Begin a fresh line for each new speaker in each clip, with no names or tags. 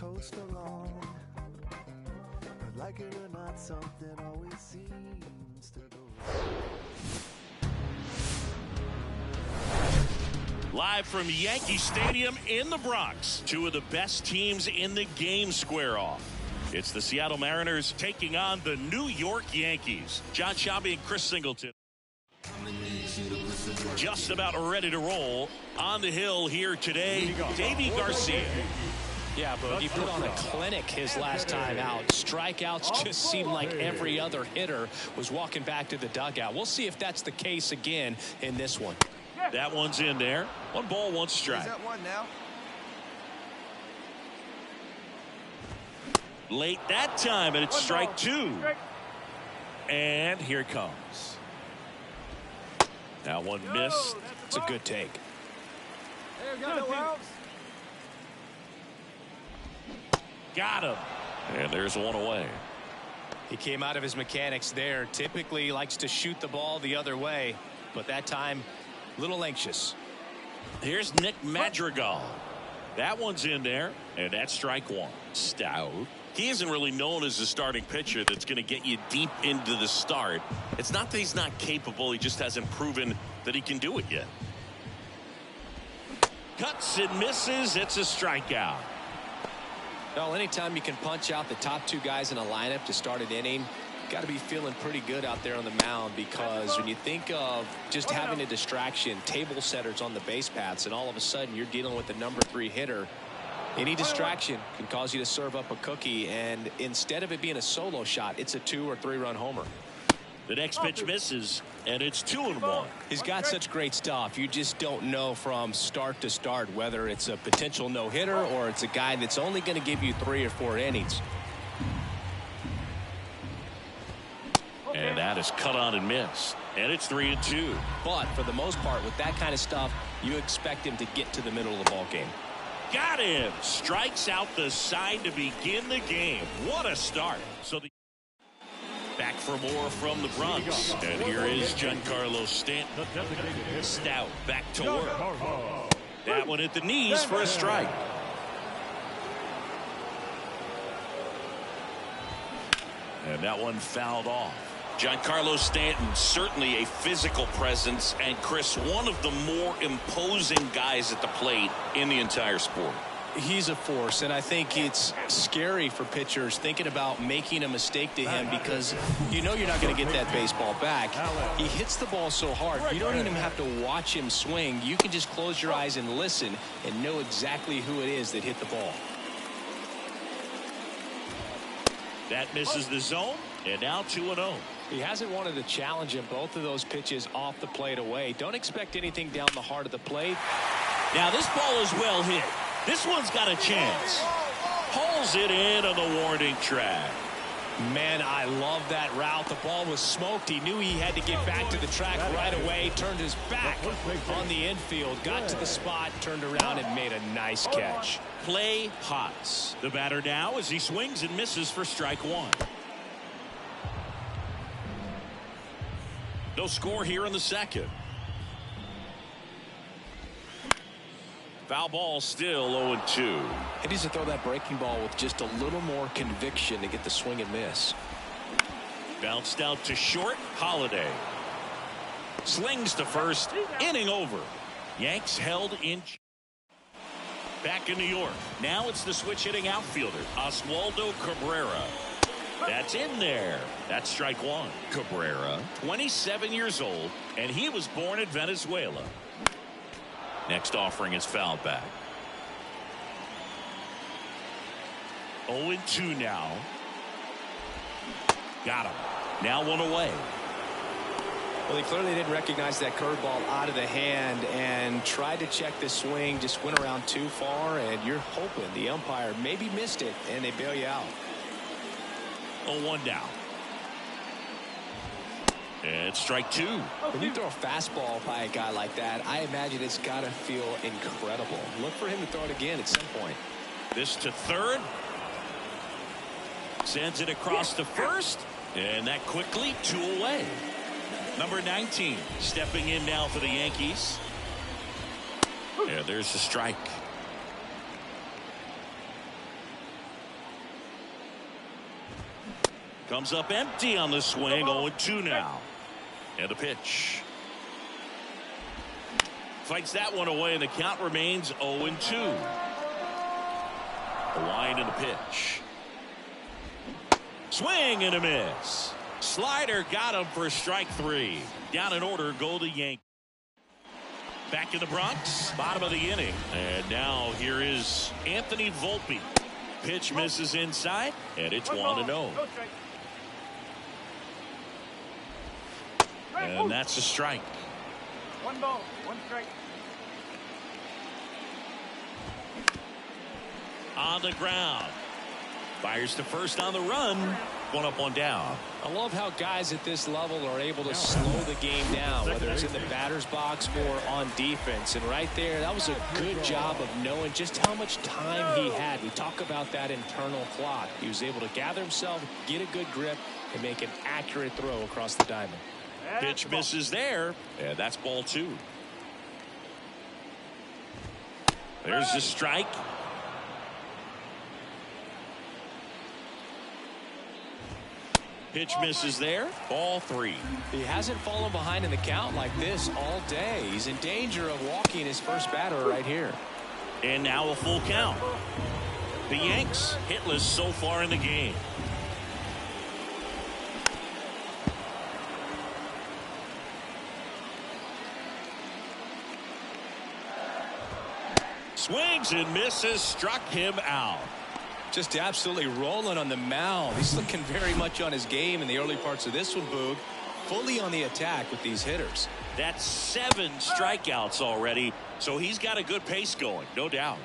coast along. But like it or not, something always seems to go wrong.
Live from Yankee Stadium in the Bronx, two of the best teams in the game square off. It's the Seattle Mariners taking on the New York Yankees. John Shelby and Chris Singleton just about ready to roll. On the hill here today, Davey Garcia.
Yeah, but he put on a clinic his last time out. Strikeouts just seemed like every other hitter was walking back to the dugout. We'll see if that's the case again in this one.
That one's in there. 1 ball, 1 strike.
Is that one now?
Late that time, and it's strike 2. And here it comes. That one missed.
It's a good take.
Got him. And there's one away.
He came out of his mechanics there. Typically likes to shoot the ball the other way, but that time a little anxious.
Here's Nick Madrigal. That one's in there, and that's strike 1. Stout. He isn't really known as a starting pitcher that's going to get you deep into the start. It's not that he's not capable. He just hasn't proven that he can do it yet. Cuts and misses. It's a strikeout.
Well, anytime you can punch out the top 2 guys in a lineup to start an inning, got to be feeling pretty good out there on the mound, because when you think of just having a distraction, table setters on the base paths, and all of a sudden you're dealing with the number 3 hitter, any distraction can cause you to serve up a cookie, and instead of it being a solo shot, it's a 2 or 3 run homer.
The next pitch misses, and it's 2-1.
He's got such great stuff. You just don't know from start to start whether it's a potential no-hitter or it's a guy that's only going to give you 3 or 4 innings.
And that is cut on and missed. And it's 3-2.
But for the most part, with that kind of stuff, you expect him to get to the middle of the ball game.
Got him. Strikes out the side to begin the game. What a start. So the back for more from the Bronx. And here is Giancarlo Stanton. Stout back to work. That one at the knees for a strike. And that one fouled off. Giancarlo Stanton, certainly a physical presence, and Chris, one of the more imposing guys at the plate in the entire sport.
He's a force, and I think it's scary for pitchers thinking about making a mistake to him, because you know you're not going to get that baseball back. He hits the ball so hard, you don't even have to watch him swing. You can just close your eyes and listen and know exactly who it is that hit the ball.
That misses the zone, and now 2-0.
He hasn't wanted to challenge him. Both of those pitches off the plate away. Don't expect anything down the heart of the plate.
Now this ball is well hit. This one's got a chance. Pulls it in on the warning track.
Man, I love that route. The ball was smoked. He knew he had to get back to the track right away. Turned his back on the infield. Got to the spot, turned around, and made a nice catch.
Play hot. The batter now as he swings and misses for strike 1. No score here in the second. Foul ball still 0-2.
He needs to throw that breaking ball with just a little more conviction to get the swing and miss.
Bounced out to short. Holiday slings to first. Inning over. Yanks held in. Back in New York. Now it's the switch hitting outfielder Oswaldo Cabrera. That's in there. That's strike 1. Cabrera, 27 years old, and he was born in Venezuela. Next offering is fouled back. 0-2 now. Got him. Now 1 away.
Well, he clearly didn't recognize that curveball out of the hand and tried to check the swing, just went around too far, and you're hoping the umpire maybe missed it and they bail you out.
0-1 down. And strike 2.
When you throw a fastball by a guy like that, I imagine it's got to feel incredible. Look for him to throw it again at some point.
This to third. Sends it across to first. And that quickly 2 away. Number 19 stepping in now for the Yankees. Yeah, there's the strike. Comes up empty on the swing. 0-2 now. And a pitch. Fights that one away, and the count remains 0-2. A line and a pitch. Swing and a miss. Slider got him for strike 3. Down in order go the Yankees. Back in the Bronx, bottom of the inning. And now here is Anthony Volpe. Pitch misses inside, and it's 1-0. And that's a strike.
1 ball, 1 strike.
On the ground. Fires to first on the run. 1 up, 1 down.
I love how guys at this level are able to slow the game down, whether it's in the batter's box or on defense. And right there, that was a good job of knowing just how much time he had. We talk about that internal clock. He was able to gather himself, get a good grip, and make an accurate throw across the diamond.
Pitch misses there, and that's ball 2. There's the strike. Pitch misses there. Ball 3.
He hasn't fallen behind in the count like this all day. He's in danger of walking his first batter right here.
And now a full count. The Yanks hitless so far in the game. Swings and misses. Struck him out.
Just absolutely rolling on the mound. He's looking very much on his game in the early parts of this one, Boog. Fully on the attack with these hitters.
That's 7 strikeouts already, so he's got a good pace going, no doubt.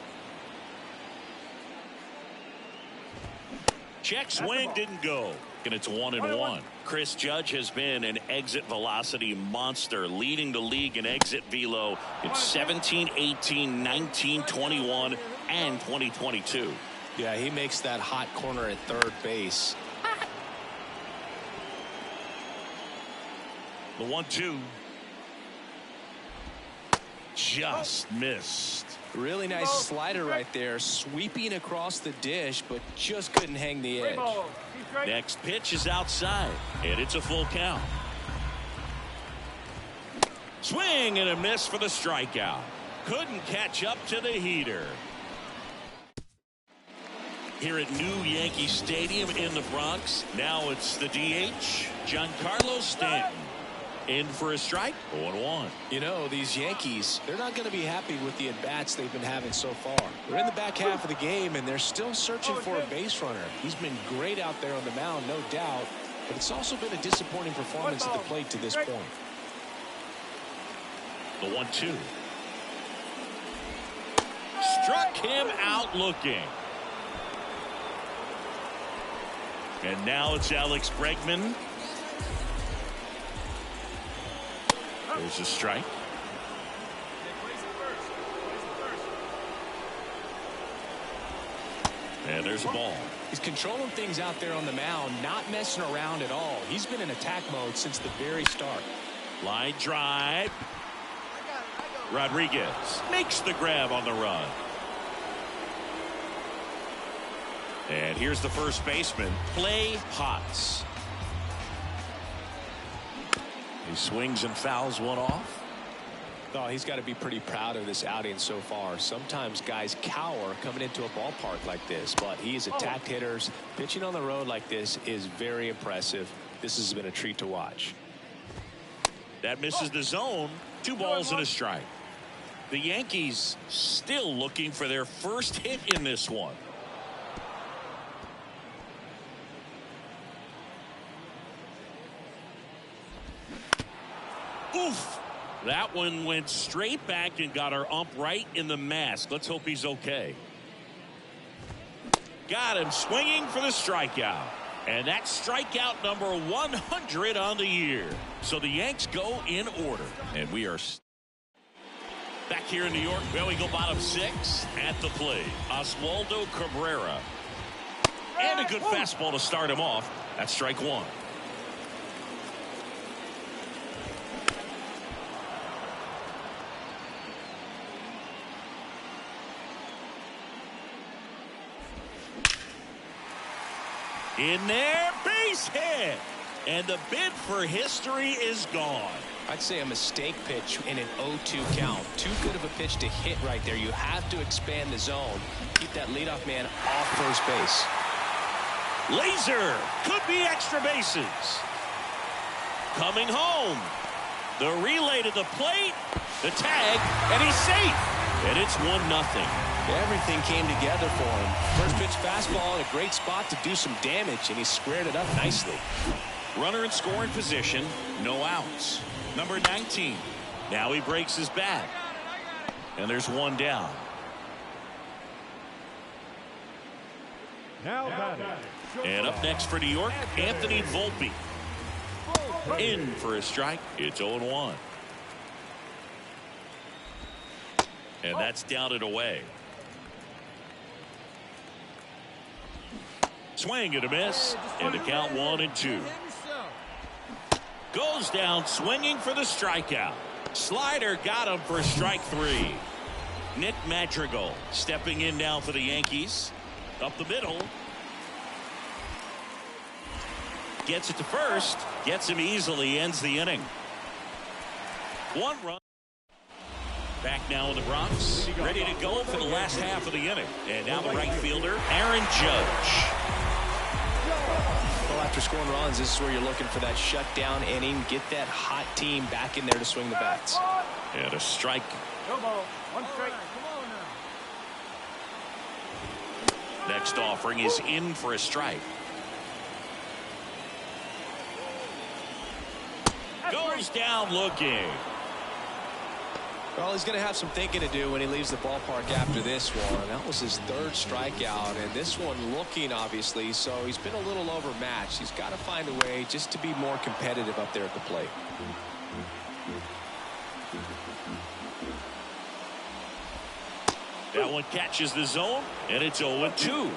Check swing didn't go, and it's 1-1. Chris Judge has been an exit velocity monster, leading the league in exit velo in 17, 18, 19, 21, and 2022.
Yeah, he makes that hot corner at third base.
The 1-2. Just missed.
Really nice slider right there, sweeping across the dish, but just couldn't hang the edge.
Next pitch is outside, and it's a full count. Swing and a miss for the strikeout. Couldn't catch up to the heater. Here at New Yankee Stadium in the Bronx, now it's the DH, Giancarlo Stanton. In for a strike, 0-1.
You know, these Yankees, they're not going to be happy with the at-bats they've been having so far. They're in the back half of the game, and they're still searching for a base runner. He's been great out there on the mound, no doubt, but it's also been a disappointing performance at the plate to this point.
The 1-2. Struck him out looking. And now it's Alex Bregman. There's a strike. And there's a ball.
He's controlling things out there on the mound, not messing around at all. He's been in attack mode since the very start.
Line drive. Rodriguez makes the grab on the run. And here's the first baseman, Clay Potts. He swings and fouls one off.
Oh, he's got to be pretty proud of this outing so far. Sometimes guys cower coming into a ballpark like this, but he's attacked hitters. Pitching on the road like this is very impressive. This has been a treat to watch.
That misses the zone. 2 balls and a strike. The Yankees still looking for their first hit in this one. Oof. That one went straight back and got our ump right in the mask. Let's hope he's okay. Got him swinging for the strikeout. And that's strikeout number 100 on the year. So the Yanks go in order. And we are back here in New York. Well, we go bottom 6 at the plate. Oswaldo Cabrera. And a good fastball to start him off. That's strike 1. In there, base hit. And the bid for history is gone.
I'd say a mistake pitch in an 0-2 count. Too good of a pitch to hit right there. You have to expand the zone. Keep that leadoff man off first base.
Laser could be extra bases. Coming home. The relay to the plate. The tag. And he's safe. And it's 1-0.
Everything came together for him. First pitch fastball in a great spot to do some damage, and he squared it up nicely.
Runner in scoring position. No outs. Number 19. Now he breaks his back. And there's one down.
Now batting.
And up next for New York, Anthony Volpe. In for a strike. It's 0-1. And that's down and away. Swing and a miss. And the count 1-2. Goes down swinging for the strikeout. Slider got him for strike 3. Nick Madrigal stepping in now for the Yankees. Up the middle. Gets it to first. Gets him easily. Ends the inning. 1 run. Back now in the Bronx. Ready to go for the last half of the inning. And now the right fielder, Aaron Judge.
Well, after scoring runs, this is where you're looking for that shutdown inning. Get that hot team back in there to swing the bats.
And a strike.
No ball. 1 strike.
Next offering is in for a strike. Goes down looking.
Well, he's going to have some thinking to do when he leaves the ballpark after this one. That was his 3rd strikeout, and this one looking, obviously, so he's been a little overmatched. He's got to find a way just to be more competitive up there at the plate.
That one catches the zone, and it's 0-2.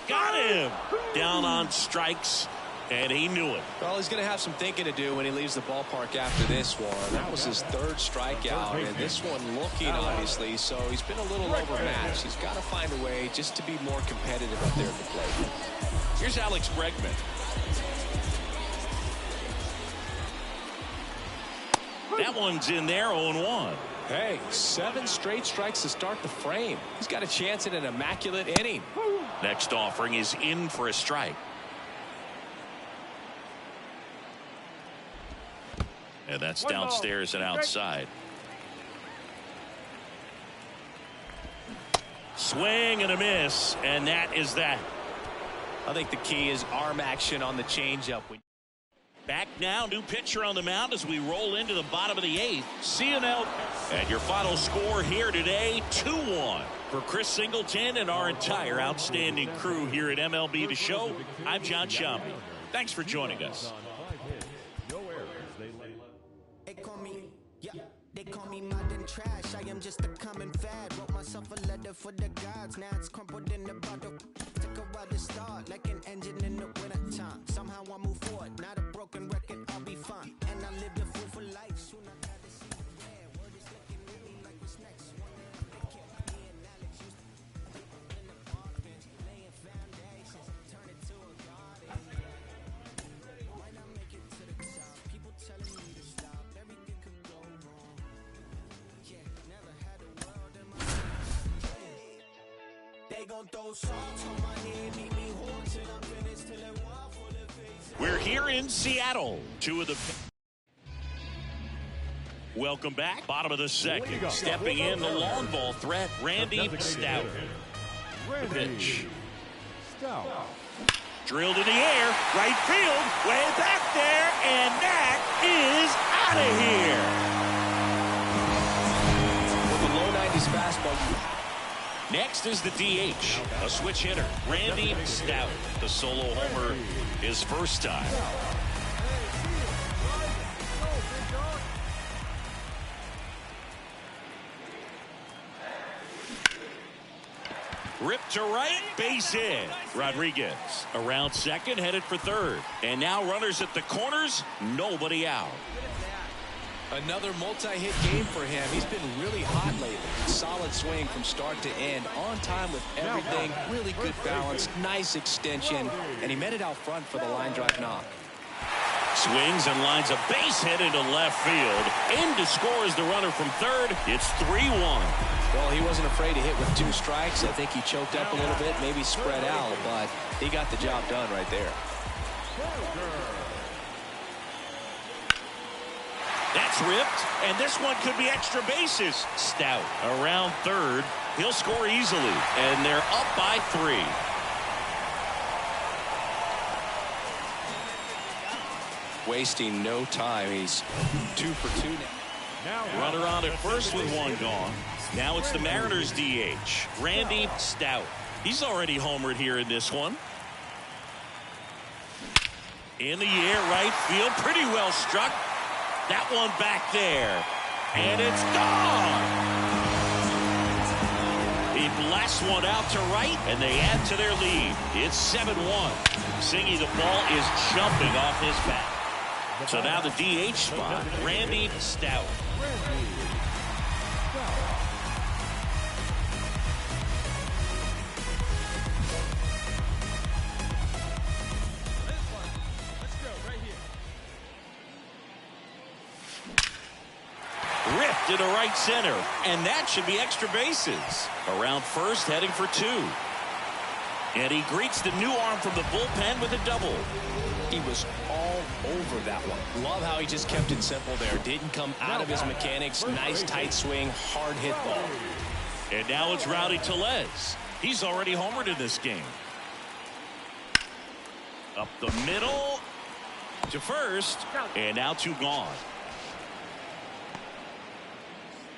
Got him. Down on strikes. And he knew it.
Well, he's going to have some thinking to do when he leaves the ballpark after this one. That was his 3rd strikeout, and this one looking, obviously, so he's been a little overmatched. He's got to find a way just to be more competitive up there at the plate.
Here's Alex Bregman. That one's in there, 0-1.
Hey, 7 straight strikes to start the frame. He's got a chance at an immaculate inning.
Next offering is in for a strike. And that's downstairs and outside. Swing and a miss, and that is that.
I think the key is arm action on the changeup.
Back now, new pitcher on the mound as we roll into the bottom of the 8th. CNL. And your final score here today, 2-1. For Chris Singleton and our entire outstanding crew here at MLB The Show, I'm John Shambi. Thanks for joining us.
They call me modern trash. I am just a common fad. Wrote myself a letter for the gods. Now it's crumpled in the bottle. Took a while to start, like an engine in the winter time. Somehow I move forward. Not a broken record, I'll be fine. And I live the fool for life. Soon I gotta see the glare. Word is looking at me like what's next. Wondering if they kept me and Alex used to in the park bench, laying foundations, turn it to a garden. Might not make it to the top. People telling me to stop. Everything could go wrong. They gon' throw salt on my head, meet me hard till I'm finished, till it wild for the face.
We're here in Seattle. 2 of the. Welcome back. Bottom of the 2nd. Stepping in the long ball threat, Randy Stout. The pitch. Drilled in the air, right field, way back there, and that is out of here.
With the low 90s fastball.
Next is the DH, a switch hitter, Randy Stout. The solo homer his first time. Ripped to right, base hit. Rodriguez around second, headed for third. And now runners at the corners, nobody out.
Another multi-hit game for him. He's been really hot lately. Solid swing from start to end. On time with everything. Really good balance. Nice extension. And he met it out front for the line drive knock.
Swings and lines a base hit into left field. In to score is the runner from third. It's 3-1.
Well, he wasn't afraid to hit with 2 strikes. I think he choked up a little bit, maybe spread out, but he got the job done right there.
That's ripped, and this one could be extra bases. Stout around third. He'll score easily, and they're up by 3.
Wasting no time. He's 2 for 2 now.
Runner on at first with 1 gone. Now it's the Mariners DH, Randy Stout. He's already homered here in this one. In the air, right field, pretty well struck. That one back there, and it's gone. He blasts one out to right, and they add to their lead. It's 7-1. Singy, the ball is jumping off his bat. So now the DH spot, Randy Stout. Ripped into right center, and that should be extra bases. Around first, heading for 2. And he greets the new arm from the bullpen with a double.
He was all over that one. Love how he just kept it simple there. Didn't come out of his mechanics. Nice tight swing, hard hit ball.
And now it's Rowdy Tellez. He's already homered in this game. Up the middle to first, and now 2 gone.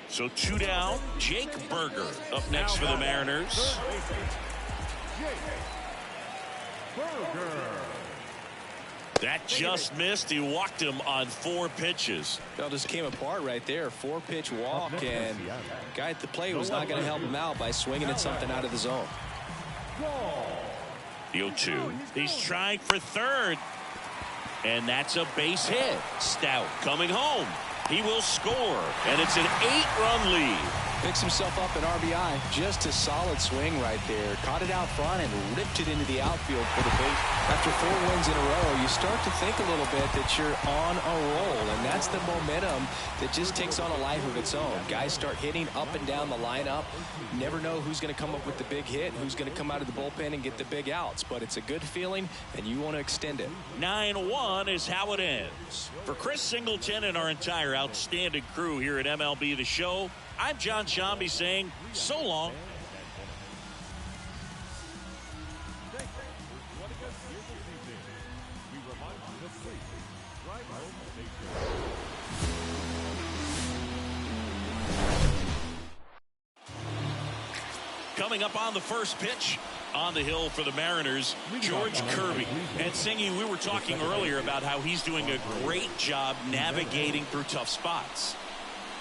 So 2 down. Jake Berger up next for the Mariners. That just missed. He walked him on 4 pitches.
Well, just came apart right there. 4-pitch walk, and guy at the plate was not going to help him out by swinging at something out of the zone.
The 0-2. He's trying for third, and that's a base hit. Stout coming home. He will score, and it's an 8-run lead.
Picks himself up an RBI. Just a solid swing right there. Caught it out front and ripped it into the outfield for the base. After 4 wins in a row, you start to think a little bit that you're on a roll, and that's the momentum that just takes on a life of its own. Guys start hitting up and down the lineup. Never know who's going to come up with the big hit, who's going to come out of the bullpen and get the big outs, but it's a good feeling, and you want to extend it.
9-1 is how it ends. For Chris Singleton and our entire outstanding crew here at MLB The Show, I'm John Shambi saying so long. Coming up on the first pitch on the hill for the Mariners, George Kirby. And Singy, we were talking earlier about how he's doing a great job navigating through tough spots.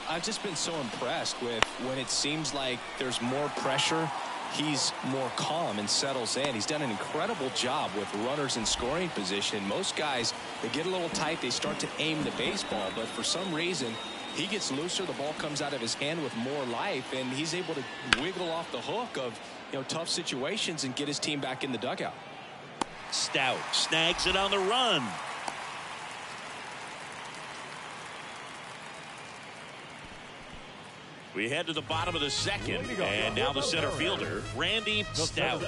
I've just been so impressed with when it seems like there's more pressure, he's more calm and settles in. He's done an incredible job with runners in scoring position. Most guys, they get a little tight, they start to aim the baseball, but for some reason, he gets looser, the ball comes out of his hand with more life, and he's able to wiggle off the hook of, tough situations and get his team back in the dugout.
Stout snags it on the run. We head to the bottom of the second, and now the center fielder, Randy Stout.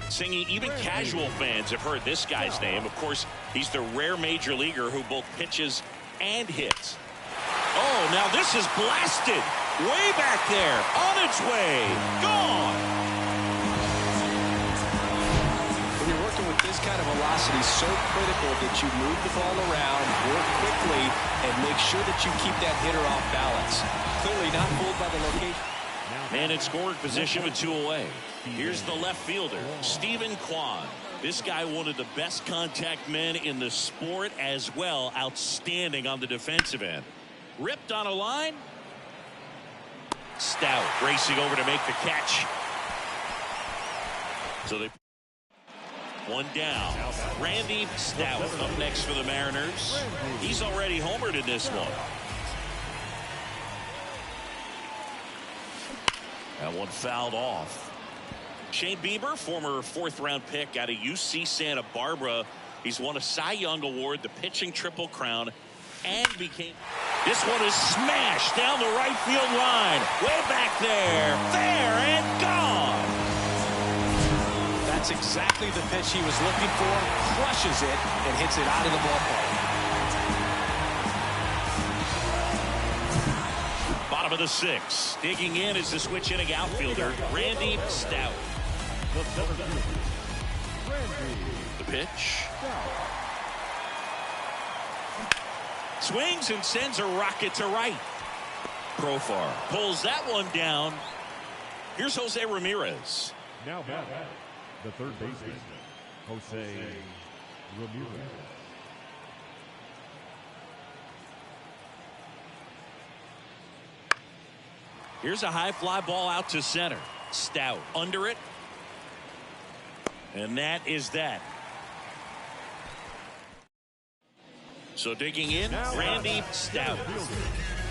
Singing, even casual fans have heard this guy's name. Of course, he's the rare major leaguer who both pitches and hits. Oh, now this is blasted. Way back there, on its way, gone.
When you're working with this kind of velocity, so critical that you move the ball around, work quickly, and make sure that you keep that hitter off balance. Clearly not fooled by the location.
Man in scoring position with 2 away. Here's the left fielder, Stephen Kwan. This guy, one of the best contact men in the sport as well. Outstanding on the defensive end. Ripped on a line. Stout racing over to make the catch. So they 1 down. Randy Stout up next for the Mariners. He's already homered in this one. That one fouled off. Shane Bieber, former 4th-round pick out of UC Santa Barbara. He's won a Cy Young Award, the pitching Triple Crown, and became... This one is smashed down the right field line. Way back there. There and gone.
That's exactly the pitch he was looking for. Crushes it and hits it out of the ballpark.
Bottom of the 6th. Digging in is the switch hitting outfielder, Randy Stout. The pitch. Swings and sends a rocket to right. Profar pulls that one down. Here's Jose Ramirez.
Now back, the third baseman, Jose Ramirez.
Here's a high fly ball out to center. Stout under it. And that is that. So digging in, Randy Stout.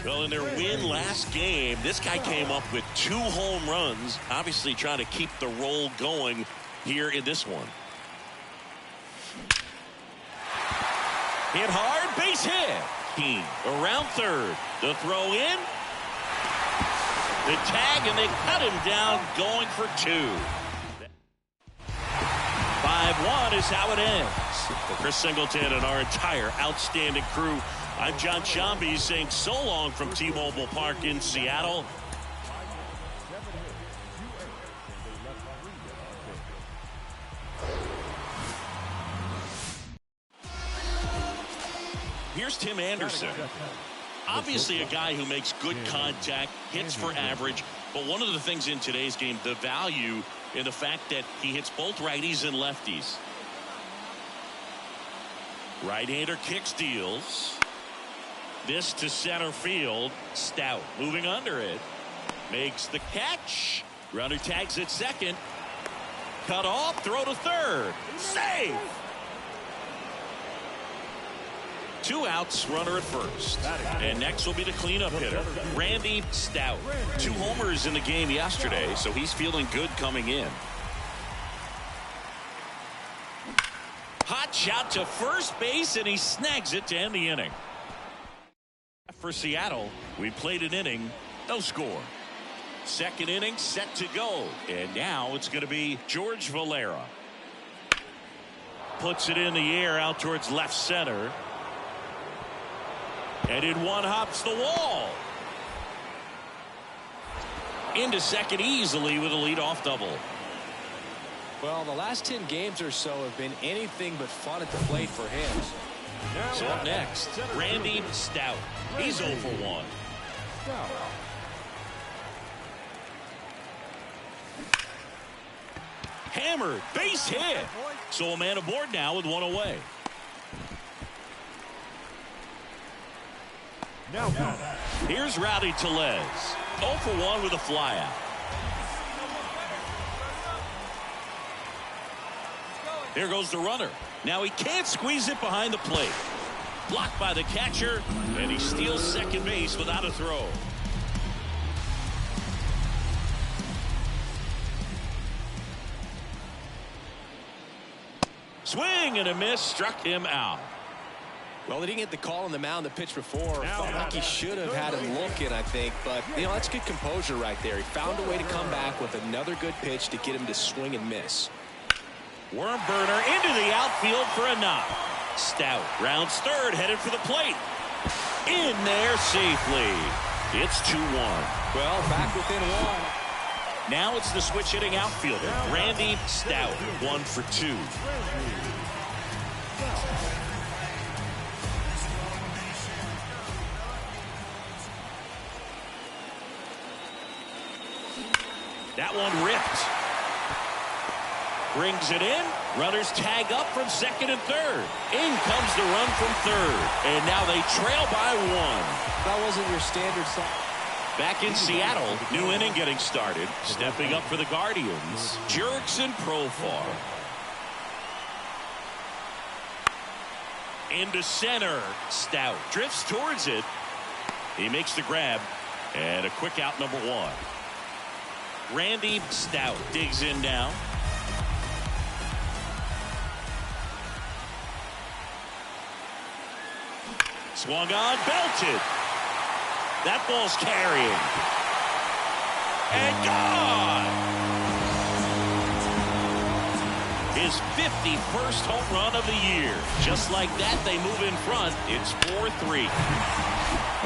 Well, in their win last game, this guy came up with 2 home runs, obviously trying to keep the roll going here in this one. Hit hard, base hit. Keen around third. The throw in. The tag, and they cut him down, going for 2. 5-1 is how it ends. For Chris Singleton and our entire outstanding crew, I'm John Shambi saying so long from T-Mobile Park in Seattle. Here's Tim Anderson. Obviously a guy who makes good contact, hits for average, but one of the things in today's game, the value in the fact that he hits both righties and lefties. Right-hander kicks, deals. This to center field. Stout moving under it. Makes the catch. Runner tags at second. Cut off, throw to third. Save! 2 outs, runner at first. And next will be the cleanup hitter, Randy Stout. 2 homers in the game yesterday, so he's feeling good coming in. Hot shot to first base, and he snags it to end the inning. For Seattle, we played an inning, no score. Second inning set to go, and now it's going to be George Valera. Puts it in the air out towards left center. And in one hops the wall. Into second easily with a leadoff double.
Well, the last 10 games or so have been anything but fun at the plate for him.
So up next, Randy Stout. He's 0 for 1. Hammered, base hit. So a man aboard now with 1 away. Here's Rowdy Tellez. 0 for 1 with a flyout. There goes the runner. Now he can't squeeze it behind the plate. Blocked by the catcher, and he steals second base without a throw. Swing and a miss, struck him out.
Well, they didn't get the call on the mound the pitch before. Felt like he should have had him looking, I think. But, you know, that's good composure right there. He found a way to come back with another good pitch to get him to swing and miss.
Worm burner into the outfield for a knock. Stout rounds third, headed for the plate. In there safely. It's 2-1.
Well, back within 1.
Now it's the switch hitting outfielder, Randy Stout. 1 for 2. That one ripped. Brings it in. Runners tag up from second and third. In comes the run from third. And now they trail by 1.
That wasn't your standard side.
Back in Seattle, new inning getting started. Stepping up for the Guardians, Jurickson Profar. Into center. Stout drifts towards it. He makes the grab. And a quick out, number 1. Randy Stout digs in now. Swung on, belted. That ball's carrying. And gone. His 51st home run of the year. Just like that, they move in front. It's 4-3.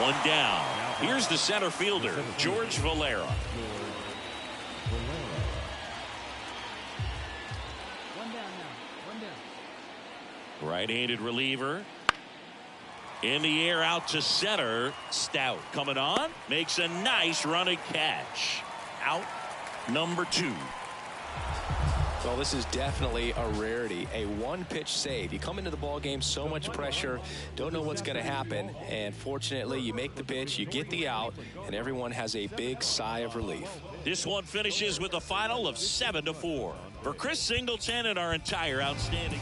One down. Here's the center fielder, George Valera.
One down now. One down.
Right-handed reliever. In the air out to center. Stout coming on. Makes a nice running catch. Out number 2.
Well, this is definitely a rarity. A one-pitch save. You come into the ball game, so much pressure, don't know what's going to happen, and fortunately you make the pitch, you get the out, and everyone has a big sigh of relief.
This one finishes with a final of 7-4. For Chris Singleton and our entire outstanding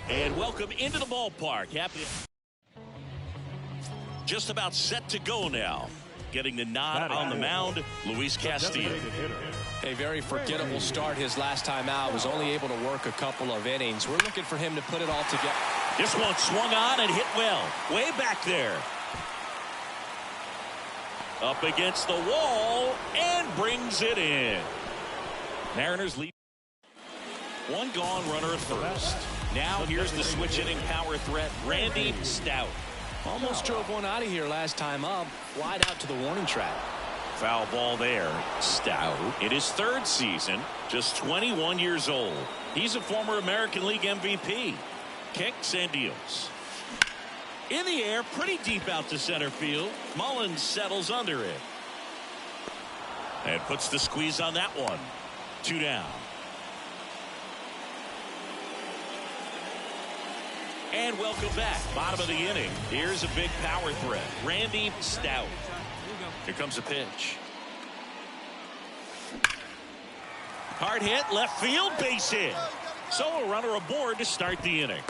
and welcome into the ballpark. Happy. Just about set to go now. Getting the nod on the mound, Luis Castillo.
A very forgettable start his last time out. Was only able to work a couple of innings. We're looking for him to put it all together.
This one swung on and hit well. Way back there. Up against the wall and brings it in. Mariners lead. One gone, runner at first. Now here's the switch hitting power threat, Randy Stout.
Almost drove one out of here last time up. Wide out to the warning track.
Foul ball there. Stout in his 3rd season, just 21 years old. He's a former American League MVP. Kicks and deals. In the air, pretty deep out to center field. Mullins settles under it. And puts the squeeze on that one. 2 down. And welcome back. Bottom of the inning. Here's a big power threat. Randy Stout. Here comes a pitch. Hard hit, left field, base hit. So a runner aboard to start the inning.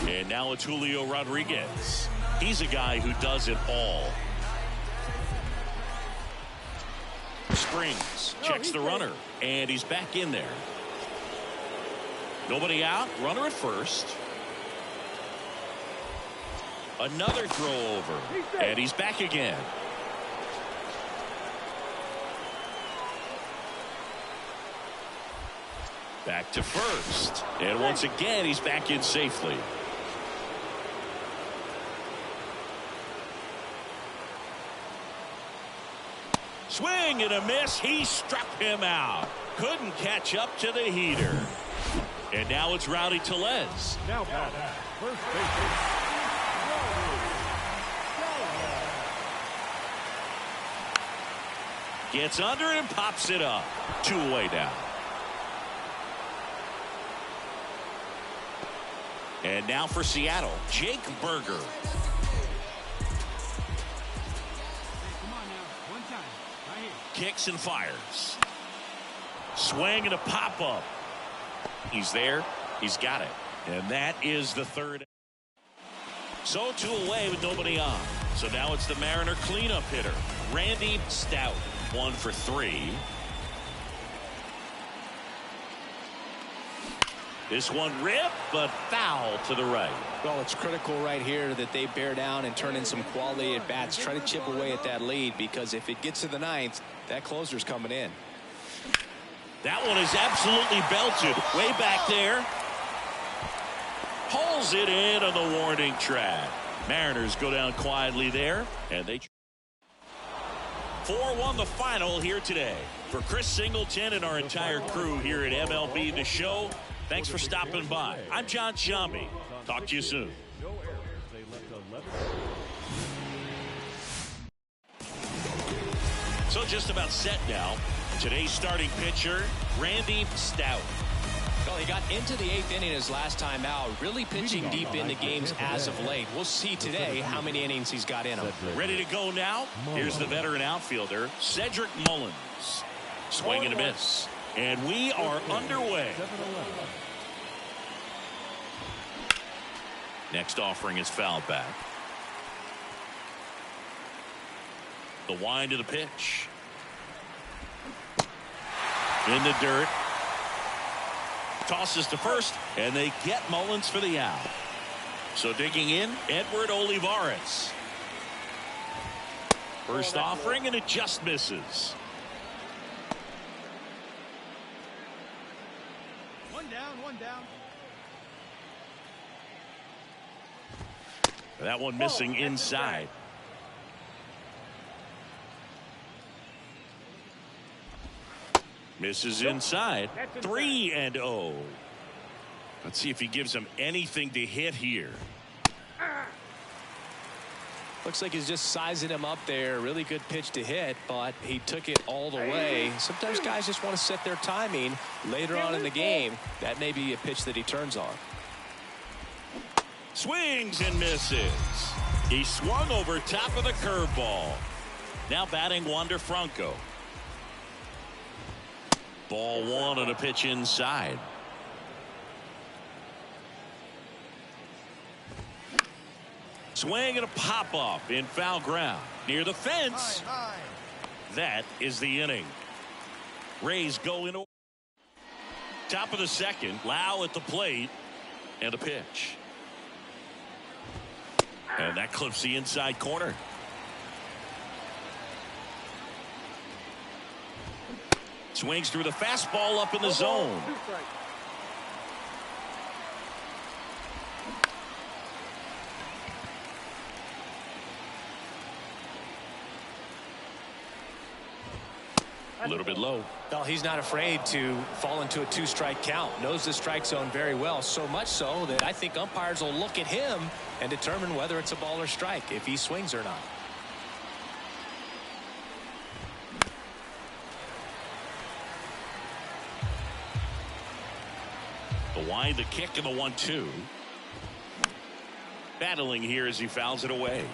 And now it's Julio Rodriguez. He's a guy who does it all. Springs, checks the runner, and he's back in there. Nobody out, runner at first. Another throw over, and he's back again. Back to first, and once again he's back in safely. Swing and a miss. He struck him out. Couldn't catch up to the heater. And now it's Rowdy Tellez.
Now batting, first baseman.
Gets under it and pops it up. 2 away now. And now for Seattle, Jake Berger. Kicks and fires. Swing and a pop-up. He's there. He's got it. And that is the 3rd. So 2 away with nobody on. So now it's the Mariner cleanup hitter, Randy Stout. 1 for 3. This one ripped, but foul to the right.
Well, it's critical right here that they bear down and turn in some quality at bats. Try to chip away at that lead, because if it gets to the 9th, that closer's coming in.
That one is absolutely belted. Way back there. Pulls it in on the warning track. Mariners go down quietly there. And they 4-1 the final here today. For Chris Singleton and our entire crew here at MLB The Show, thanks for stopping by. I'm John Shambi. Talk to you soon. So just about set now. Today's starting pitcher, Randy Stout.
Well, he got into the 8th inning his last time out, really pitching deep into games as of late. We'll see today how many innings he's got in him.
Ready to go now? Here's the veteran outfielder, Cedric Mullins. Swing and a miss. And we are underway. Next offering is fouled back. The wind of the pitch. In the dirt. Tosses to first, and they get Mullins for the out. So digging in, Edward Olivares. First offering, and it just misses.
One down.
That one missing inside. Misses inside. 3-0. Let's see if he gives him anything to hit here.
Looks like he's just sizing him up there. Really good pitch to hit, but he took it all the way. Sometimes guys just want to set their timing later on in the game. That may be a pitch that he turns on.
Swings and misses. He swung over top of the curveball. Now batting Wander Franco. Ball one on a pitch inside. Swing and a pop up in foul ground near the fence. That is the inning. Rays go in. Top of the second. Lau at the plate and a pitch. And that clips the inside corner. Swings through the fastball up in the zone. A little bit low.
Well, he's not afraid to fall into a 2-strike count. Knows the strike zone very well. So much so that I think umpires will look at him and determine whether it's a ball or strike, if he swings or not.
The wind, the kick, and the 1-2. Battling here as he fouls it away.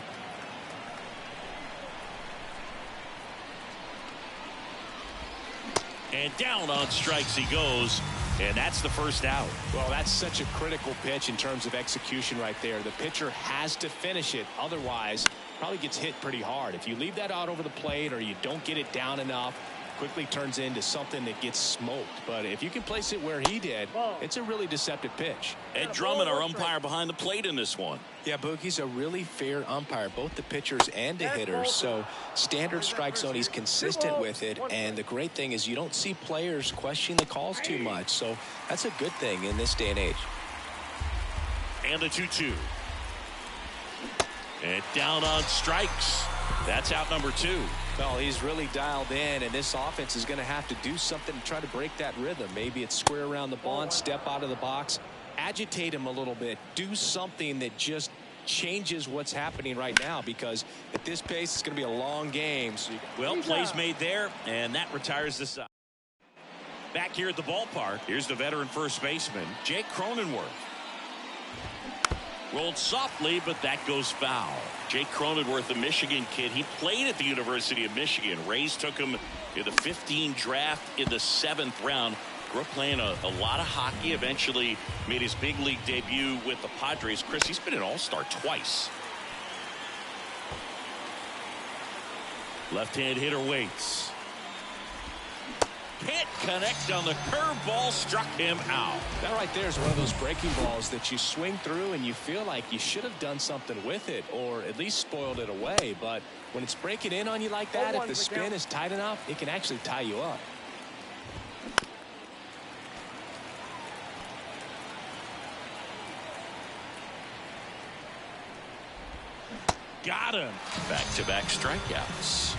And down on strikes he goes, and that's the first out.
Well, that's such a critical pitch in terms of execution right there. The pitcher has to finish it. Otherwise, probably gets hit pretty hard. If you leave that out over the plate or you don't get it down enough, quickly turns into something that gets smoked. But if you can place it where he did, it's a really deceptive pitch.
Ed Drummond, our umpire behind the plate in this one.
Yeah, Boogie's a really fair umpire, both the pitchers and the hitters. So standard strike zone, he's consistent with it. And the great thing is you don't see players question the calls too much. So that's a good thing in this day and age.
And the 2-2. And down on strikes. That's out number 2.
Well, he's really dialed in, and this offense is going to have to do something to try to break that rhythm. Maybe it's square around the bunt, step out of the box, agitate him a little bit, do something that just changes what's happening right now, because at this pace, it's going to be a long game. So
well, plays made there, and that retires the side. Back here at the ballpark, here's the veteran first baseman, Jake Cronenworth. Rolled softly, but that goes foul. Jake Cronenworth, a Michigan kid. He played at the University of Michigan. Rays took him in the 15 draft in the 7th round. Grew up playing a lot of hockey. Eventually made his big league debut with the Padres. Chris, he's been an all-star twice. Left-hand hitter waits. Can't connect on the curveball, struck him out.
That right there is one of those breaking balls that you swing through and you feel like you should have done something with it or at least spoiled it away. But when it's breaking in on you like that, if the spin is tight enough, it can actually tie you up.
got him. Back-to-back strikeouts.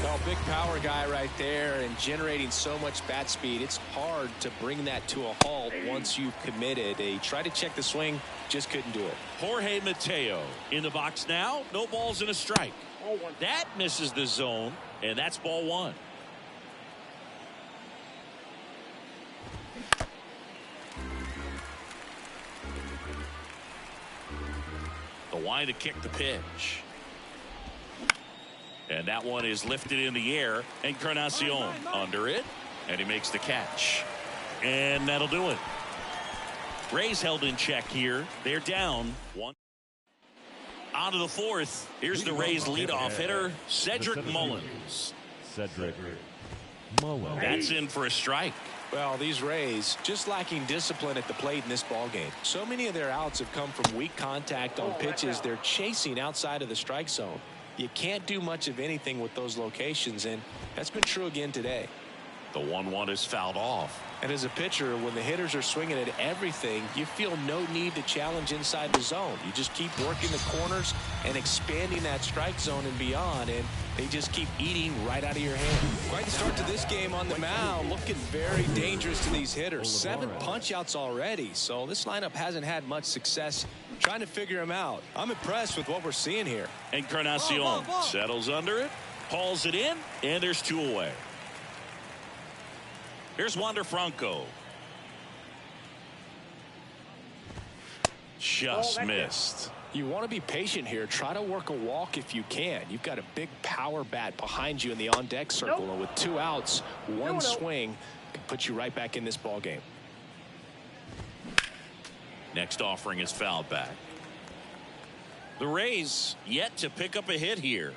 Well, big power guy right there and generating so much bat speed. It's hard to bring that to a halt once you've committed. They tried to check the swing, just couldn't do it.
Jorge Mateo in the box now. No balls and a strike. That misses the zone, and that's ball one. The wind to kick the pitch. And that one is lifted in the air. Encarnacion under it. And he makes the catch. And that'll do it. Rays held in check here. They're down one. On to the fourth. Here's the Rays leadoff hitter, Cedric Mullins.
Cedric Mullins.
That's in for a strike.
Well, these Rays just lacking discipline at the plate in this ballgame. So many of their outs have come from weak contact on pitches they're chasing outside of the strike zone. You can't do much of anything with those locations, and that's been true again today.
The 1-1 is fouled off.
And as a pitcher, when the hitters are swinging at everything, you feel no need to challenge inside the zone. You just keep working the corners and expanding that strike zone and beyond, and they just keep eating right out of your hand. Quite the start to this game on the mound. Looking very dangerous to these hitters. 7 punch-outs already, so this lineup hasn't had much success trying to figure them out. I'm impressed with what we're seeing here.
Encarnacion settles under it, hauls it in, and there's 2 away. Here's Wander Franco. Just missed.
You want to be patient here. Try to work a walk if you can. You've got a big power bat behind you in the on-deck circle. And with 2 outs, 1 swing can put you right back in this ball game.
Next offering is fouled back. The Rays yet to pick up a hit here.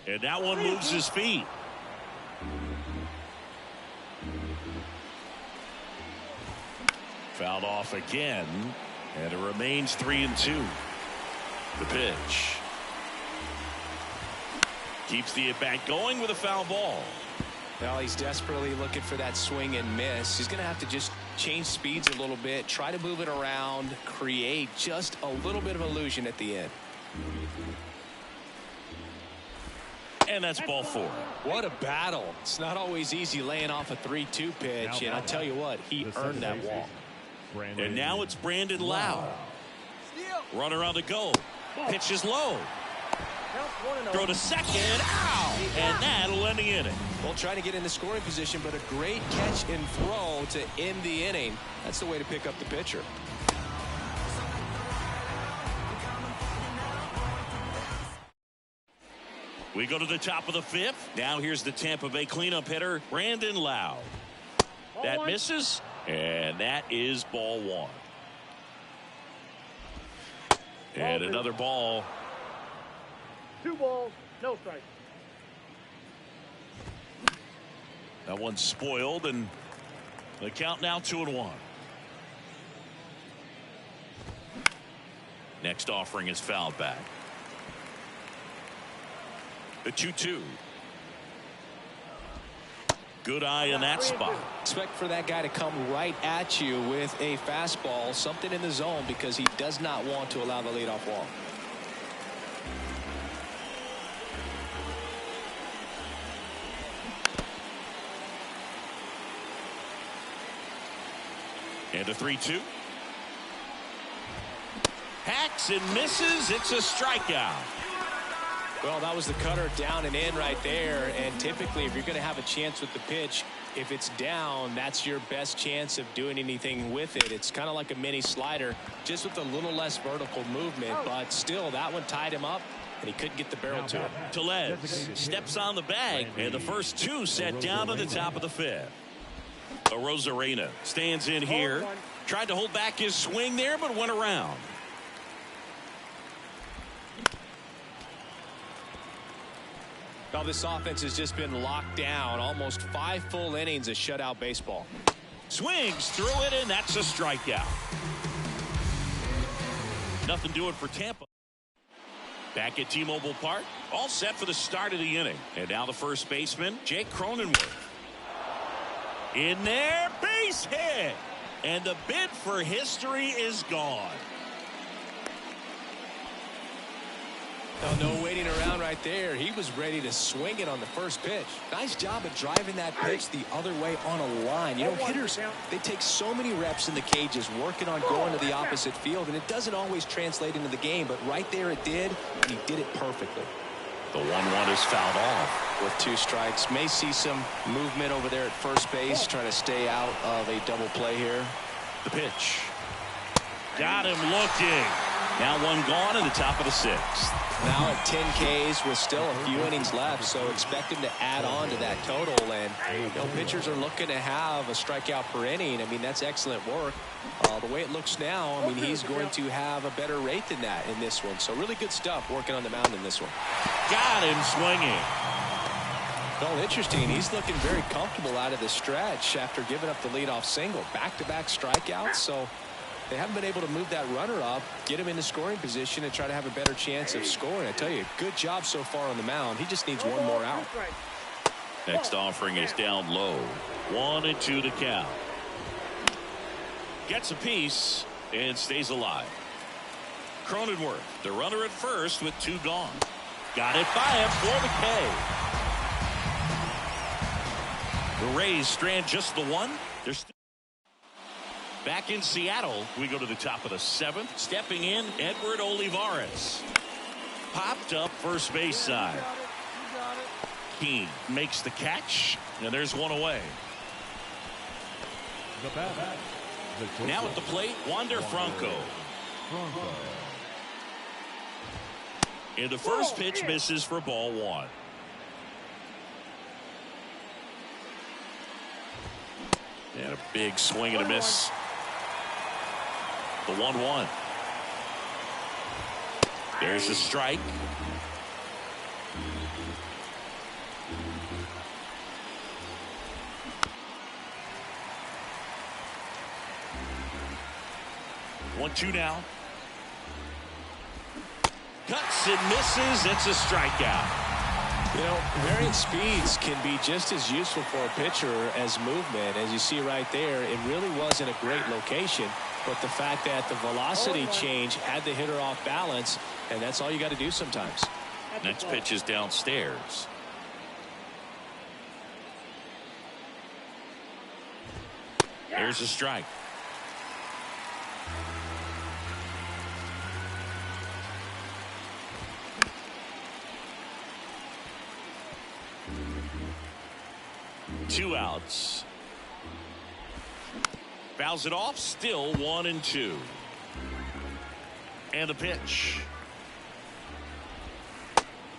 And that one moves his feet. Fouled off again. And it remains 3-2. The pitch. Keeps the at-bat going with a foul ball.
Well, he's desperately looking for that swing and miss. He's going to have to just change speeds a little bit, try to move it around, create just a little bit of illusion at the end.
And that's ball 4.
What a battle. It's not always easy laying off a 3-2 pitch, and I'll tell you what, he earned that walk.
And now it's Brandon Lau. Runner on the go. Pitch is low. Throw to second. Ow! And that'll end the inning.
Well, trying to get in the scoring position, but a great catch and throw to end the inning. That's the way to pick up the pitcher.
We go to the top of the 5th. Now here's the Tampa Bay cleanup hitter, Brandon Lau. That misses, and that is ball 1. And another ball.
2 balls, no strike.
That one's spoiled, and the count now 2-1. Next offering is fouled back. The 2-2. Good eye in that spot.
Expect for that guy to come right at you with a fastball, something in the zone, because he does not want to allow the leadoff walk.
And a 3-2. Hacks and misses. It's a strikeout.
Well, that was the cutter down and in right there. And typically, if you're going to have a chance with the pitch, if it's down, that's your best chance of doing anything with it. It's kind of like a mini slider, just with a little less vertical movement. But still, that one tied him up, and he couldn't get the barrel to it.
Tellez steps on the bag, and the first 2 set down to the top of the 5th. Rosarena stands in here. Tried to hold back his swing there, but went around.
Well, this offense has just been locked down. Almost 5 full innings of shutout baseball.
Swings through it, and that's a strikeout. Nothing doing for Tampa. Back at T-Mobile Park, all set for the start of the inning. And now the first baseman, Jake Cronenworth. In there, base hit. And the bid for history is gone.
No waiting around right there. He was ready to swing it on the first pitch. Nice job of driving that pitch the other way on a line. You know, hitters, they take so many reps in the cages working on going to the opposite field, and it doesn't always translate into the game, but right there it did, and he did it perfectly.
The 1-1 is fouled off.
With 2 strikes, may see some movement over there at first base, trying to stay out of a double play here.
The pitch. Got him looking. Now 1 gone in the top of the 6th.
Now at 10 Ks with still a few innings left, so expect him to add on to that total. And you know, pitchers are looking to have a strikeout per inning. I mean, that's excellent work. The way it looks now, I mean, he's going to have a better rate than that in this one. So really good stuff working on the mound in this one.
Got him swinging.
Well, interesting. He's looking very comfortable out of the stretch after giving up the leadoff single. Back-to-back strikeouts, so they haven't been able to move that runner up, get him into scoring position, and try to have a better chance of scoring. I tell you, good job so far on the mound. He just needs 1 more out.
Next offering is down low. 1-2 to count. Gets a piece and stays alive. Cronenworth, the runner at first with 2 gone. Got it by him for the K. The Rays strand just the 1. They're still back in Seattle. We go to the top of the 7th. Stepping in, Edward Olivares. Popped up first base side. Keane makes the catch, and there's 1 away. Now at the plate, Wander Franco. And the first pitch misses for ball 1. And a big swing and a miss. The 1-1. There's the strike. One, 2 now. Cuts and misses. It's a strikeout.
You know, varying speeds can be just as useful for a pitcher as movement. As you see right there, it really wasn't a great location, but the fact that the velocity change had the hitter off balance, and that's all you got to do sometimes.
Next pitch is downstairs. There's a strike. Two outs. Fouls it off. Still 1-2. And the pitch.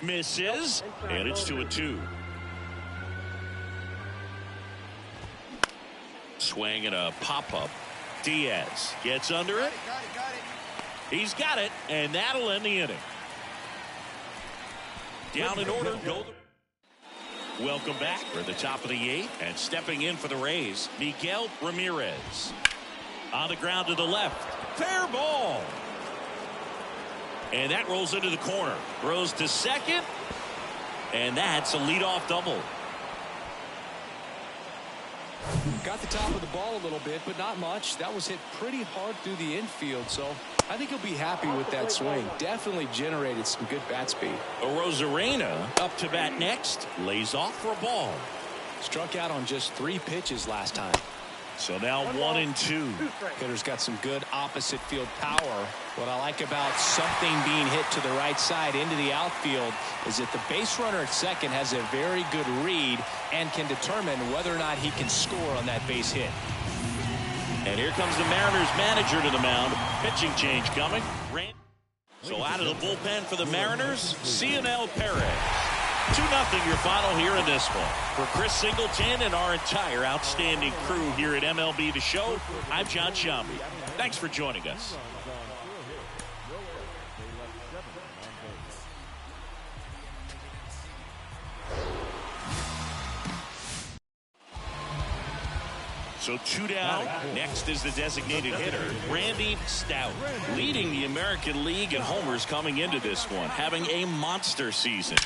Misses. And it's 2-2. Swing and a pop-up. Diaz gets under it. He's got it. And that'll end the inning. Down in order. Go. Welcome back. We're at the top of the 8th, and stepping in for the Rays, Miguel Ramirez. On the ground to the left. Fair ball. And that rolls into the corner. Throws to second. And that's a leadoff double.
Got the top of the ball a little bit, but not much. That was hit pretty hard through the infield, so I think he'll be happy with that swing. Definitely generated some good bat speed.
Rosarena up to bat next. Lays off for a ball.
Struck out on just 3 pitches last time.
So now 1-2.
Hitter's got some good opposite field power. What I like about something being hit to the right side into the outfield is that the base runner at second has a very good read and can determine whether or not he can score on that base hit.
And here comes the Mariners manager to the mound. Pitching change coming. So out of the bullpen for the Mariners, Cionel Perez. 2-0 your final here in this one. For Chris Singleton and our entire outstanding crew here at MLB The Show, I'm John Shambi. Thanks for joining us. So 2 down. Next is the designated hitter, Randy Stout, leading the American League in homers coming into this one, having a monster season.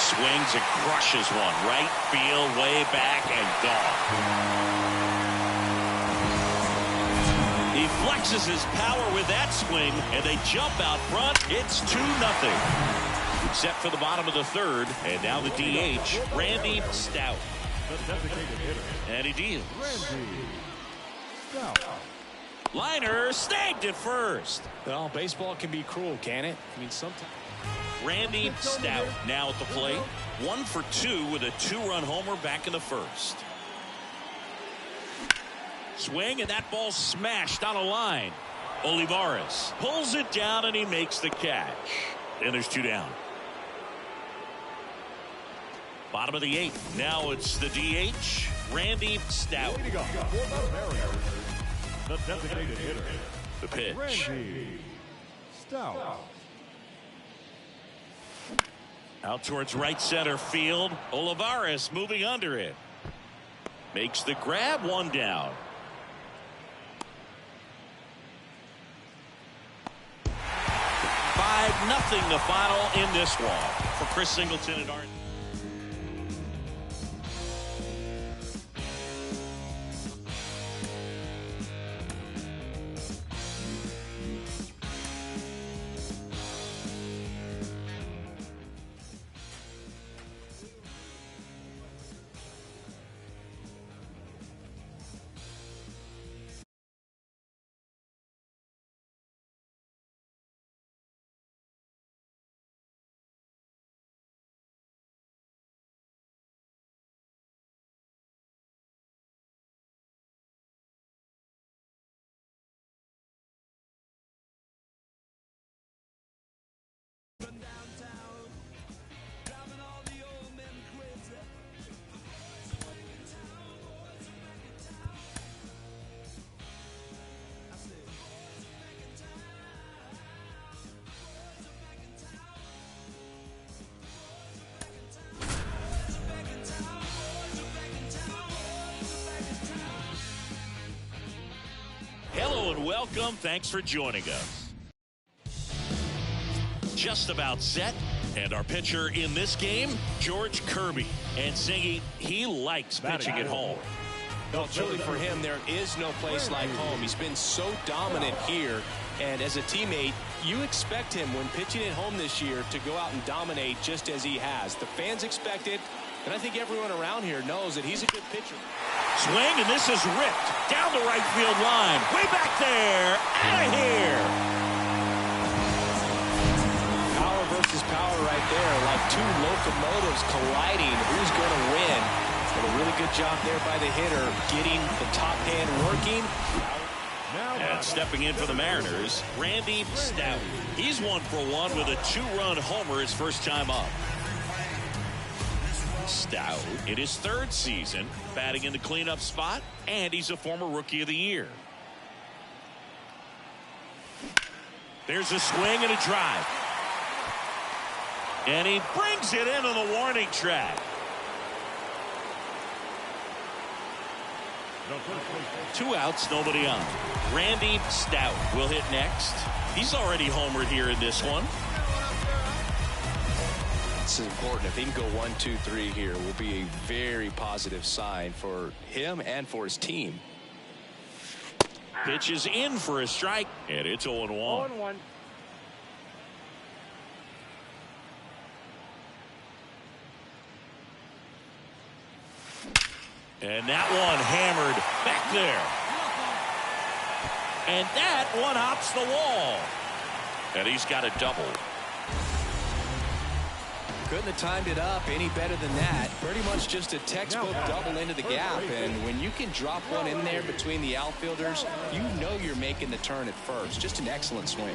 swings and crushes one. Right field, way back, and gone. He flexes his power with that swing, and they jump out front. It's 2-0. Set for the bottom of the third, and now the DH, Randy Stout. And he deals. Liner snagged at first.
Well, baseball can be cruel, can it? I mean, sometimes.
Randy Stout now at the plate. 1 for 2 with a 2-run homer back in the first. Swing, and that ball smashed on a line. Olivares pulls it down, and he makes the catch. And there's 2 down. Bottom of the 8th. Now it's the DH, Randy Stout.
The designated hitter.
The pitch.
Randy Stout.
Out towards right center field. Olivares moving under it. Makes the grab, 1 down. 5-0 the final in this one. For Chris Singleton and Art. Hello and welcome. Thanks for joining us. Just about set. And our pitcher in this game, George Kirby. And Singy, he likes pitching at home.
No, truly for him, there is no place like home. He's been so dominant here. And as a teammate, you expect him when pitching at home this year to go out and dominate just as he has. The fans expect it. And I think everyone around here knows that he's a good pitcher.
Swing, and this is ripped down the right field line. Way back there. Out of here.
Power versus power right there. Like 2 locomotives colliding. Who's going to win? But a really good job there by the hitter, getting the top hand working.
And stepping in for the Mariners, Randy Stout. He's 1 for 1 with a 2-run homer his first time up. Stout in his 3rd season, batting in the cleanup spot, and he's a former Rookie of the Year. There's a swing and a drive. And he brings it into the warning track. 2 outs, nobody on. Randy Stout will hit next. He's already homered here in this one.
This is important. If he can go 1, 2, 3 here, will be a very positive sign for him and for his team.
Pitch is in for a strike, and it's 0-1.
0-1.
And that one hammered back there. And that one hops the wall. And he's got a double.
Couldn't have timed it up any better than that. Pretty much just a textbook double into the gap. And when you can drop one in there between the outfielders, you know you're making the turn at first. Just an excellent swing.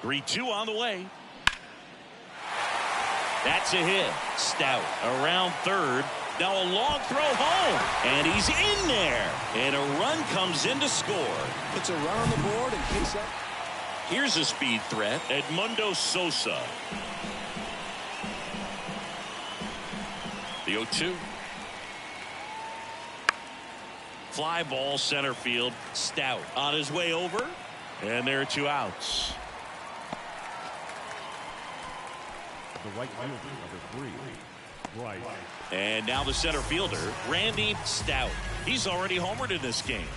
3-2 on the way. That's a hit. Stout around third. Now a long throw home. And he's in there. And a run comes in to score.
Puts a run on the board and picks up.
Here's a speed threat, Edmundo Sosa. The 0-2. Fly ball center field. Stout on his way over. And there are 2 outs.
The right fielder, number 3, Bryce.
And now the center fielder, Randy Stout. He's already homered in this game.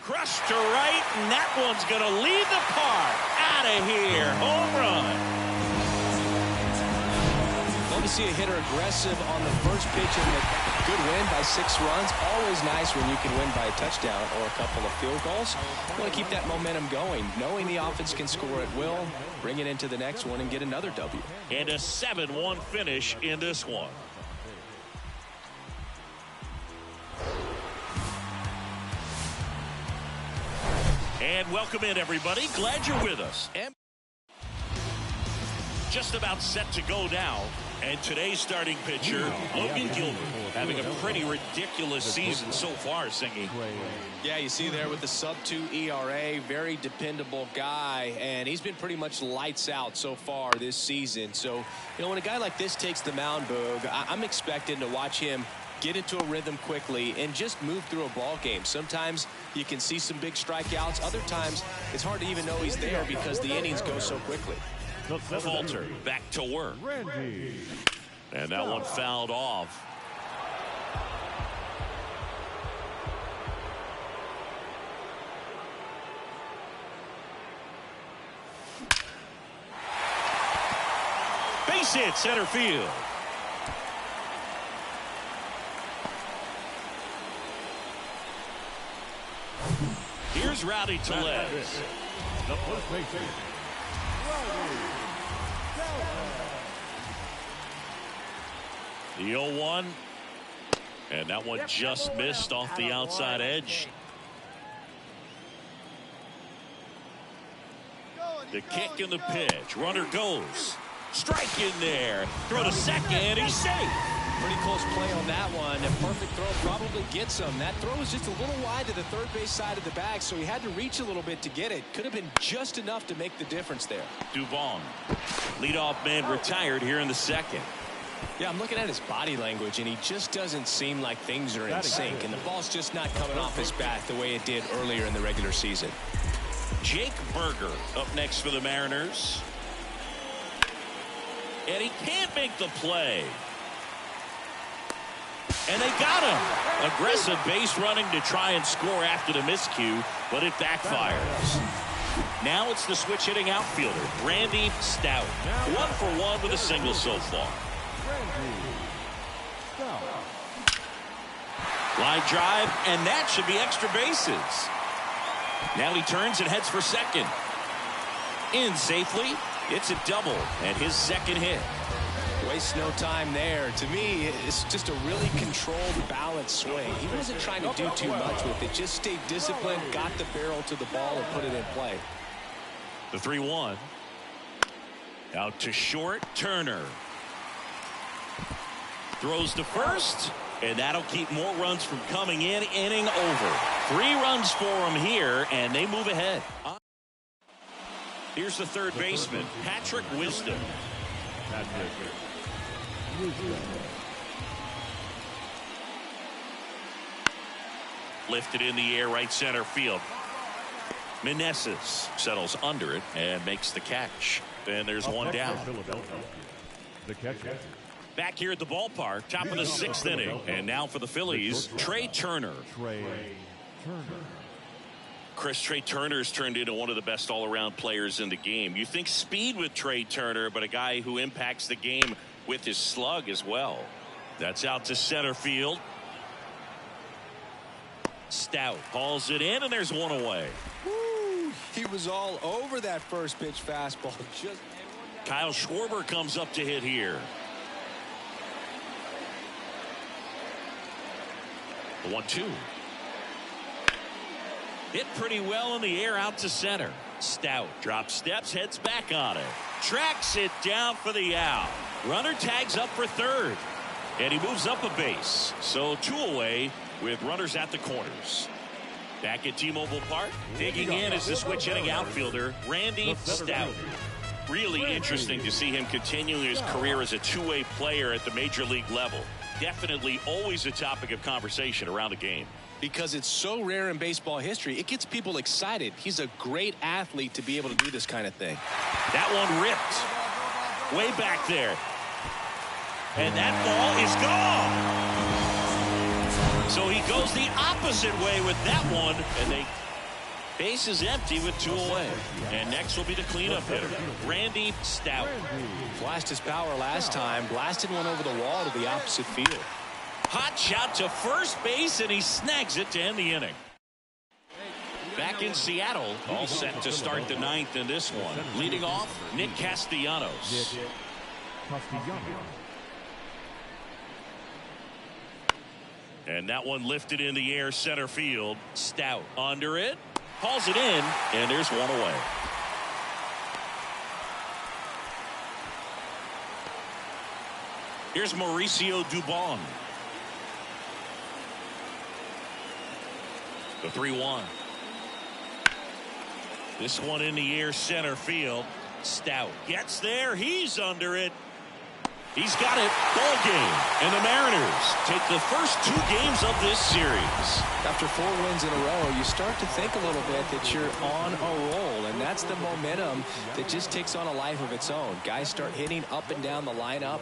Crushed to right, and that one's going to leave the park. Out of here. Home run.
Love to see a hitter aggressive on the first pitch and a good win by 6 runs. Always nice when you can win by a touchdown or a couple of field goals. You want to keep that momentum going, knowing the offense can score at will, bring it into the next one and get another W.
And a 7-1 finish in this one. And welcome in, everybody. Glad you're with us. And just about set to go now. And today's starting pitcher, Logan Gilbert, having a pretty ridiculous season so far, Singy.
Yeah, you see there with the sub-2 ERA, very dependable guy, and he's been pretty much lights out so far this season. So, you know, when a guy like this takes the mound, Boog, I'm expecting to watch him get into a rhythm quickly and just move through a ball game. Sometimes you can see some big strikeouts. Other times it's hard to even know he's there because the innings go so quickly.
Falter back to work. And that one fouled off. Base hit, center field. Here's Rowdy Tellez.
The first baseman,
The 0-1. And that one just missed off the outside edge. The kick and the pitch. Runner goes. Strike in there. Throw to second. He's safe.
Pretty close play on that one. A perfect throw probably gets him. That throw was just a little wide to the third base side of the bag, so he had to reach a little bit to get it. Could have been just enough to make the difference there.
Duvall, leadoff man, retired here in the second.
Yeah, I'm looking at his body language, and he just doesn't seem like things are in sync, and the ball's just not coming off his bat the way it did earlier in the regular season.
Jake Berger up next for the Mariners. And he can't make the play. And they got him. Aggressive base running to try and score after the miscue, but it backfires. Now it's the switch hitting outfielder, Randy Stout. 1 for 1 with a single so far. Line drive, and that should be extra bases. Now he turns and heads for second. In safely. It's a double and his second hit.
Waste no time there. To me, it's just a really controlled, balanced swing. He wasn't trying to do too much with it. Just stayed disciplined, got the barrel to the ball, and put it in play.
The 3-1. Out to short, Turner. Throws to first, and that'll keep more runs from coming in. Inning over. 3 runs for him here, and they move ahead. Here's the third baseman, Patrick Wisdom. Lifted in the air, right center field. Meneses settles under it and makes the catch. And there's one down.
The catcher.
Back here at the ballpark, top of the 6th inning. And now for the Phillies, Trey Turner. Chris, Trey Turner's turned into one of the best all-around players in the game. You think speed with Trey Turner, but a guy who impacts the game with his slug as well. That's out to center field. Stout hauls it in, and there's one away.
Woo! He was all over that first pitch fastball.
Kyle Schwarber comes up to hit here. The 1-2. Hit pretty well in the air out to center. Stout drops steps, heads back on it. Tracks it down for the out. Runner tags up for third. And he moves up a base. So 2 away with runners at the corners. Back at T-Mobile Park, digging in is the switch hitting outfielder, Randy Stout. Really interesting to see him continuing his career as a two-way player at the major league level. Definitely always a topic of conversation around the game.
because it's so rare in baseball history. It gets people excited. He's a great athlete to be able to do this kind of thing.
That one ripped way back there. And that ball is gone. So he goes the opposite way with that one. And they base is empty with 2 away. And next will be the cleanup hitter, Randy Stout.
Flashed his power last time. Blasted one over the wall to the opposite field.
Hot shot to first base, and he snags it to end the inning. Back in Seattle, all set to start the 9th in this one. Leading off, Nick Castellanos. And that one lifted in the air, center field. Stout under it, hauls it in, and there's one away. Here's Mauricio Dubon. The 3-1. This one in the air, center field. Stout gets there. He's under it. He's got it. Ball game. And the Mariners take the first 2 games of this series.
After 4 wins in a row, you start to think a little bit that you're on a roll, and that's the momentum that just takes on a life of its own. Guys start hitting up and down the lineup.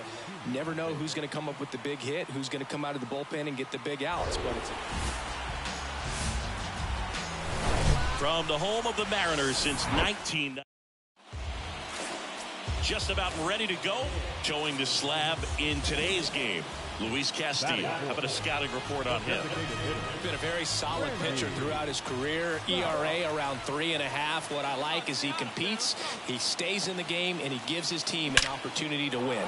Never know who's going to come up with the big hit, who's going to come out of the bullpen and get the big outs. But it's
from the home of the Mariners since 1990. Just about ready to go. Showing the slab in today's game, Luis Castillo. How about a scouting report on him?
Been a very solid pitcher throughout his career. ERA around 3.5. What I like is he competes, he stays in the game, and he gives his team an opportunity to win.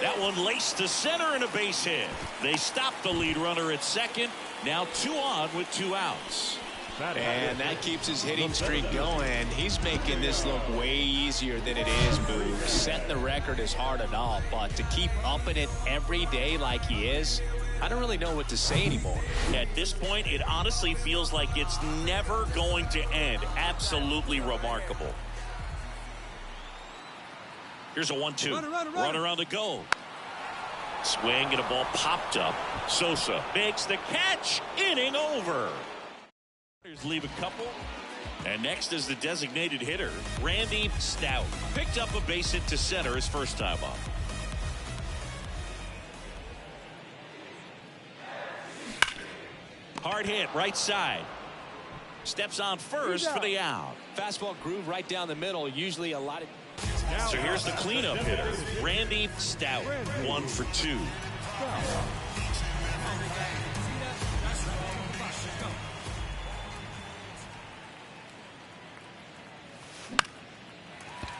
That one laced to center and a base hit. They stop the lead runner at second. Now 2 on with 2 outs.
And that keeps his hitting streak going. He's making this look way easier than it is, Boo. Setting the record is hard enough, but to keep upping it every day like he is, I don't really know what to say anymore.
At this point, it honestly feels like it's never going to end. Absolutely remarkable. Here's a 1-2. Runner on the go. Swing and a ball popped up. Sosa makes the catch. Inning over. Leave a couple. And next is the designated hitter, Randy Stout. Picked up a base hit to center his first time up. Hard hit right side. Steps on first for the out.
Fastball groove right down the middle. Usually a lot of...
So here's the cleanup hitter, Randy Stout. 1 for 2.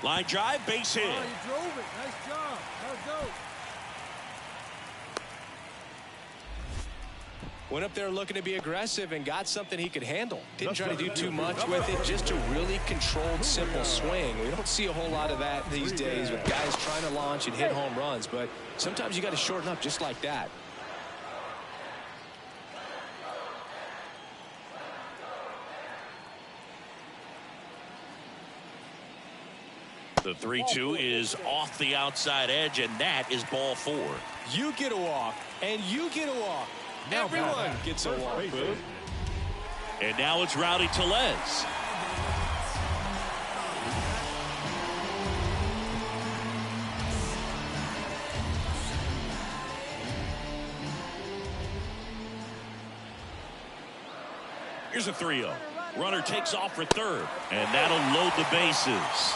Line drive, base hit.
Oh, you drove it. Nice job. Let's go.
Went up there looking to be aggressive and got something he could handle. Didn't try to do too much with it. Just a really controlled, simple swing. We don't see a whole lot of that these days with guys trying to launch and hit home runs. But sometimes you got to shorten up just like that.
The 3-2 is off the outside edge, and that is ball 4.
You get a walk, and you get a walk. Everyone gets a walk, Boo.
And now it's Rowdy Tellez. Here's a 3-0. Runner takes off for third, and that'll load the bases.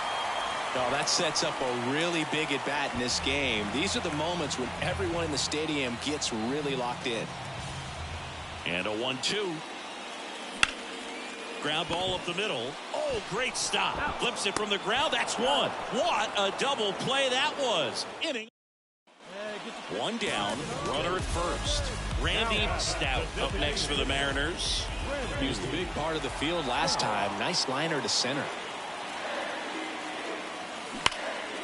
Oh, that sets up a really big at bat in this game. These are the moments when everyone in the stadium gets really locked in.
And a 1-2. Ground ball up the middle. Oh, great stop. Flips it from the ground. That's one. What a double play that was. Inning. 1 down. Runner at first. Randy Stout up next for the Mariners.
He was the big part of the field last time. Nice liner to center.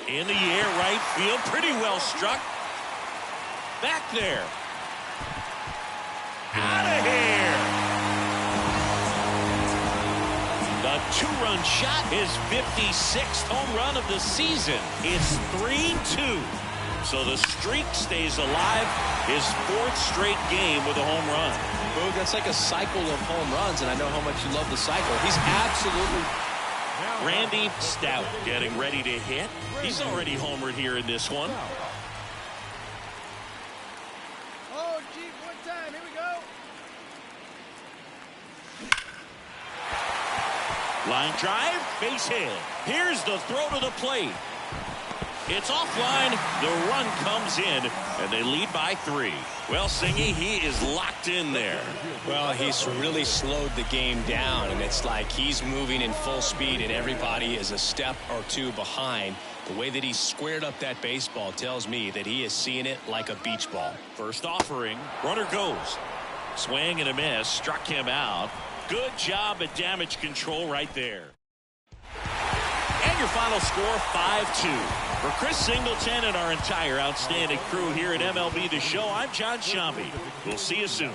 In the air, right field. Pretty well struck. Back there. Out of here. The 2-run shot, his 56th home run of the season. It's 3-2. So the streak stays alive. His 4th straight game with a home run.
Boog, that's like a cycle of home runs, and I know how much you love the cycle. He's absolutely...
Randy Stout getting ready to hit. He's already homered here in this one.
Oh, gee, one time. Here we go.
Line drive, base hit. Here's the throw to the plate. It's offline. The run comes in, and they lead by 3. Well, Singy, he is locked in there.
Well, he's really slowed the game down, and it's like he's moving in full speed, and everybody is a step or 2 behind. The way that he squared up that baseball tells me that he is seeing it like a beach ball.
First offering, runner goes. Swing and a miss, struck him out. Good job at damage control right there. And your final score, 5-2. For Chris Singleton and our entire outstanding crew here at MLB The Show, I'm John Shambi. We'll see you soon.